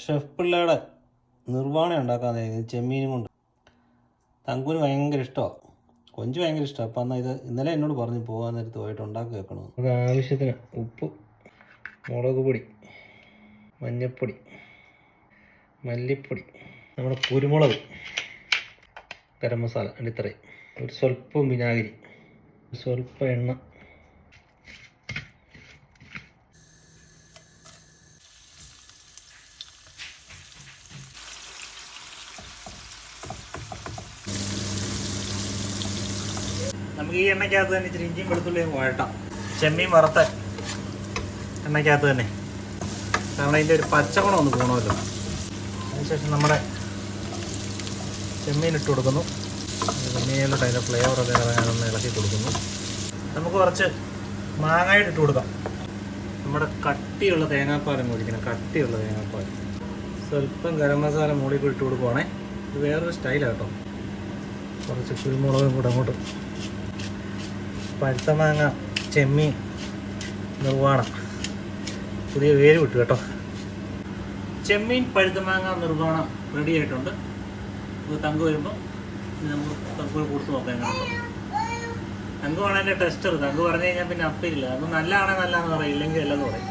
Chef പിള്ളയുടെ നിർവ്വാണ ഉണ്ടാക്കാൻ ചെമ്മീനും കൊണ്ട്. തങ്കുവിന് ഭയങ്കര ഇഷ്ടമാണ്, കൊഞ്ച് ഭയങ്കര ഇഷ്ടമാണ്. അപ്പം എന്നാൽ ഇത് ഇന്നലെ എന്നോട് പറഞ്ഞു പോകാൻ നേരത്ത് പോയിട്ട് ഉണ്ടാക്കി വെക്കണം. അത് ആവശ്യത്തിന് ഉപ്പ്, മുളക് പൊടി, മഞ്ഞൾപ്പൊടി, മല്ലിപ്പൊടി, നമ്മുടെ കുരുമുളക്, ഗരം മസാല അടിത്തറയും, ഒരു സ്വല്പം വിനാഗിരി, സ്വല്പം എണ്ണ, നമുക്ക് ഈ എണ്ണയ്ക്കകത്ത് തന്നെ ഇച്ചിരി ഇഞ്ചിയും വെളുത്തുള്ളിയും വഴട്ടാം. ചെമ്മീൻ വറുത്ത എണ്ണയ്ക്കകത്ത് തന്നെ, കാരണം അതിൻ്റെ ഒരു പച്ചമണം ഒന്ന് പോകണമല്ലോ. അതിനുശേഷം നമ്മുടെ ചെമ്മീൻ ഇട്ട് കൊടുക്കുന്നു. ചെമ്മീനിലോട്ട് അതിൻ്റെ ഫ്ലേവറൊക്കെ ഇറങ്ങാനൊന്ന് ഇളക്കി കൊടുക്കുന്നു. നമുക്ക് കുറച്ച് മാങ്ങായിട്ട് ഇട്ട് കൊടുക്കാം. നമ്മുടെ കട്ടിയുള്ള തേങ്ങാപ്പാലും കുടിക്കണം, കട്ടിയുള്ള തേങ്ങാപ്പാൽ. സ്വല്പം ഗരം മസാല മുകളിൽ കൂടി ഇട്ട് കൊടുക്കുവാണേ. ഇത് വേറൊരു സ്റ്റൈലാണ് കേട്ടോ. കുറച്ച് കുരുമുളകും കൂടെ അങ്ങോട്ട്. പഴുത്ത മാങ്ങ ചെമ്മീൻ നിർവ്വാണ പുതിയ വേര് വിട്ടു കേട്ടോ. ചെമ്മീൻ പഴുത്ത മാങ്ങ നിർവ്വാണ റെഡി ആയിട്ടുണ്ട്. ഇത് തങ്ക് വരുമ്പോൾ നമുക്ക് തങ്കുകൾ കൊടുത്ത് നോക്കാം എങ്ങനെ. തങ്ക് വേണം എൻ്റെ ടെസ്റ്റർ. തങ്ക് പറഞ്ഞു കഴിഞ്ഞാൽ പിന്നെ അപ്പില്ല. അത് നല്ലതാണേ നല്ലതെന്ന് പറയും, ഇല്ലെങ്കിൽ അല്ലെന്ന് പറയും.